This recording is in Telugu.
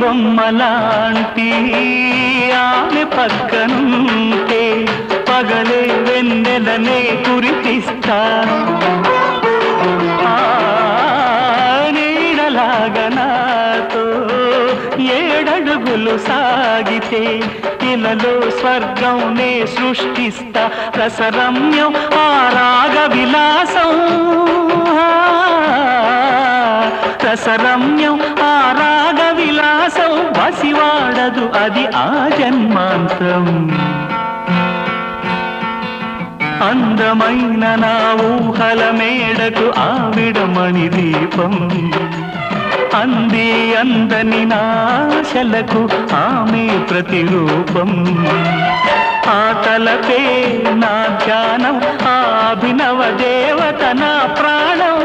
బొమ్మలాంటి ఆమె పక్కనుంటే పగలే వెన్నెలనే కురిపిస్తా నీడలాగా నాతో ఏడడుగులు సాగితే ఇలలో స్వర్గంనే సృష్టిస్తా రసరమ్యం ఆ రాగ విలాసం రసరమ్యం ఆ రాగ విలాసం వసివాడదు అది ఆ జన్మాంతం అందమైన నా ఊహల మేడకు ఆవిడమణి దీపం అంది అందని నాశలకు ఆమె ప్రతిరూపం ఆ తలపే నా ధ్యానం ఆ అభినవ దేవత నా ప్రాణం